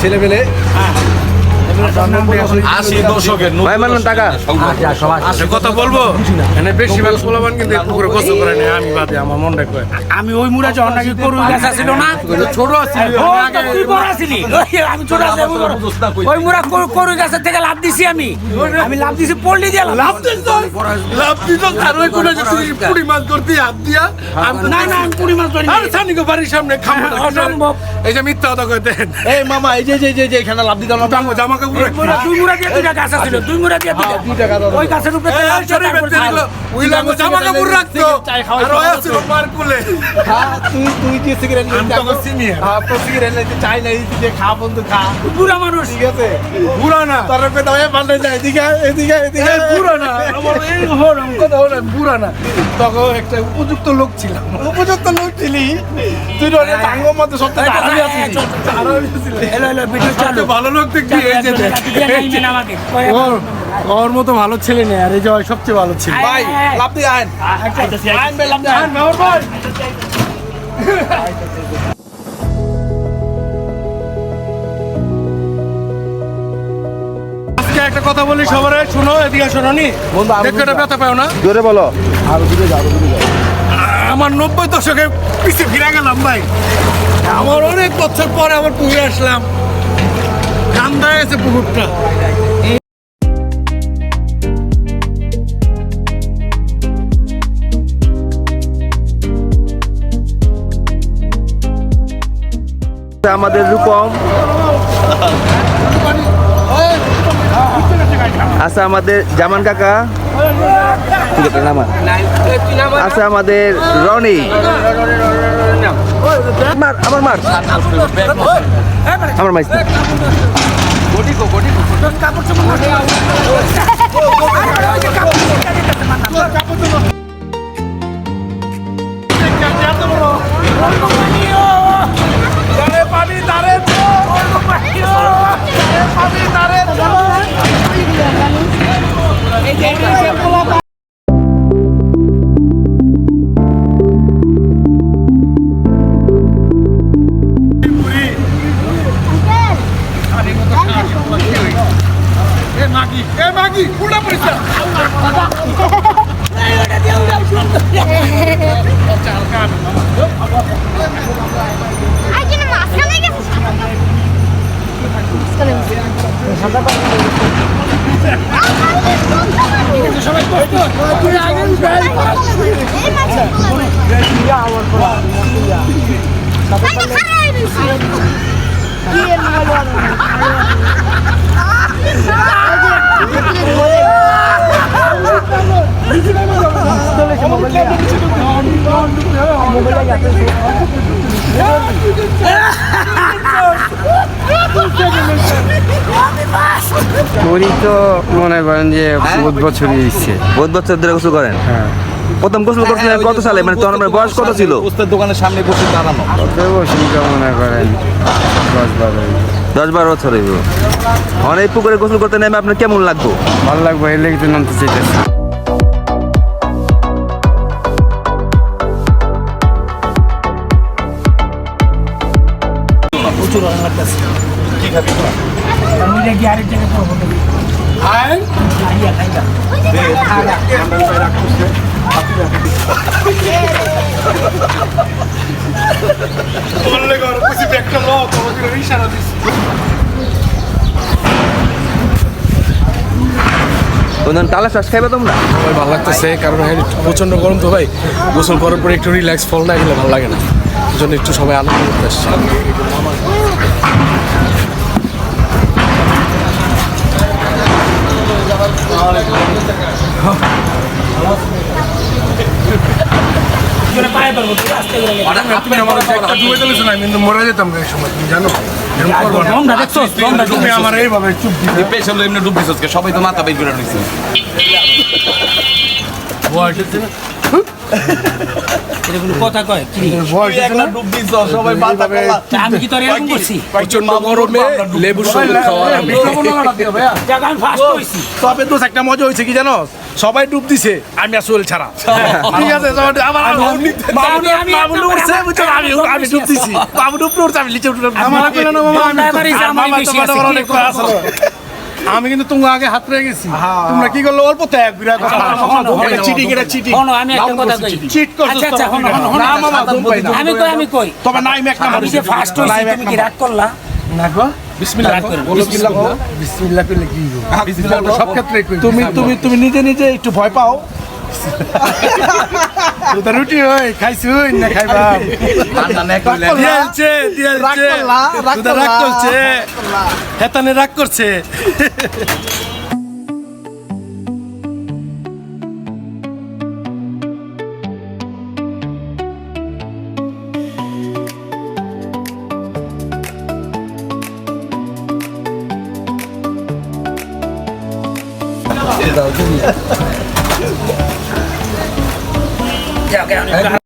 ছেলে পেলে 80 দশকের ভাই মানলাম টাকা কথা বলবো এখানে বেশিরভাগ পোলাপান কিন্তু পুকুরে গোসল করে না আমি বাদে আমার মনটা কয় আমি ওই মুড়া যখন নাকি করুই গাছ ছিল না ছোট ছিল তুই বড় আছিলি আমি ছোট আছি ওই মুড়া করুই গাছের থেকে লাভ দিছি আমি লাভ দিছি পল্লি দিয়ে লাভ দিত আর ওই কোন পুরি মাছ ধরতে হাত দিয়া না না আমি পুরি মাছ ধরি আর সানিকে বাড়ির সামনে খামা অসম্ভব এই যে মিথ্যা কথা কইতেন এই মামা এই যে এখানে লাভ দিতাম না জামা কাপড় দুই মুড়া দিয়ে দুইটা গাছ ছিল দুই মুড়া দিয়ে দুইটা ওই গাছের উপরে জামা কাপড় রাখতো আর ওই ছিল পার্কুলে তুই যে সিগারেট আমি তো সিনিয়র তো সিগারেট নিতে চাই না এই যে খা বন্ধু খা বুড়া মানুষ ঠিক আছে বুড়া না তোর পে দাও পাল্টে যায় এদিকে বুড়া না আমার এই হরম কথা হলো বুড়া না তখন একটা উপযুক্ত লোক ছিলাম উপযুক্ত লোক ছিলি তুই রে ভাঙ্গ মতো সবচেয়ে আরামে আছিস এলো ভিডিও চালু ভালো লোক দেখবি এই যে আমাকে ওর মতো ভালো ছেলে নেই আর এই যে সবচেয়ে ভালো ছিল ভাই লাভ দিয়ে আইন আইন ভাই লাভ দিয়ে আইন ভাই একটা কথা বলি সবারে শুনো এদিকে শোনো নি দেখো এটা ব্যথা পাও না জোরে বলো আরো দূরে যাও আমার 90 দশকে পিছে ফিরে গেলাম ভাই আমার অনেক বছর পরে আবার পুকুরে আসলাম ঠান্ডা গেছে পুকুরটা আমাদের রূপম আছে আমাদের জামান কাকা আছে আমাদের রনি আমার মার আমার মাইস উনি তো মনে করেন যে বহুত বছরই ইচ্ছে বহুত বছর ধরে গোসল করেন হ্যাঁ প্রথম গোসল করছিলেন কত সালে মানে তখন আপনার বয়স কত ছিল উস্তাদ দোকানের সামনে বসে দাঁড়ানো কত বছর মনে করেন 10-12 বছর হইব অনেক পুকুরে গোসল করতে নেমে আপনার কেমন লাগতো ভালো লাগবে এই লেগে তো নামতে চাইতেছি প্রচুর অনেক লাগতেছে কি খাবি আমি দেখি আরেক জায়গায় করবো আইন খাইয়া বললে ঘর কিছু একটা লোক আমাদের ইশারা দিচ্ছে তালা শ্বাস খাইবে তোমরা ভাই ভালো লাগতেছে কারণ প্রচন্ড গরম তো ভাই গোসল করার পরে একটু রিল্যাক্স ফল না গেলে ভালো লাগে না এই জন্য একটু সবাই আনন্দ করতে আসছে কিন্তু মরে যেতাম এই সময় তুমি জানো তুমি আমার এইভাবে চুপ দিতে পেছনে এমনি ডুব দিছস সবাই তো মাথা বের করে নিছে এটা কোনো কথা কয় কি ডুব দিছস সবাই মাথা কলা আমি কি তোর এরকম করছি প্রচন্ড গরমে লেবু শরবত খাওয়া জায়গা আমি ফার্স্ট হইছি তবে তো একটা মজা হয়েছে কি জানো সবাই ডুব দিছে আমি আর সোহেল ছাড়া ঠিক আছে আমার মামুন উঠছে বুঝছো আমি ডুব দিছি মামুন উপরে উঠছে আমি নিচে উঠলাম আমার কইলো না মামা আমি এবারে যে আমার বেশি আছে, কি অনেক করবো? আছে আমি কিন্তু তোমার আগে হাত রয়ে গেছি তোমরা কি করলো অল্প ত্যাগ বিরাট চিটিং এটা চিটিং শোনো, আমি একটা কথা কই। চিট করছো আচ্ছা, আচ্ছা, শোনো, শোনো, শোনো। না মামা দুম পাই না আমি কই তবে নাইম এক নাম্বার আমি যে ফার্স্ট হইছি তুমি কি রাগ করলা? না গো বিসমিল্লাহ রাগ করো। বিসমিল্লাহ বিসমিল্লাহ করলে কি গো বিসমিল্লাহ তো সব ক্ষেত্রে কই তুমি নিজে নিজে একটু ভয় পাও তো রুটি হই খাইছু না খাইবা দিয়েছে রাগ করছে হেতানে রাগ করছে যাও, যাও,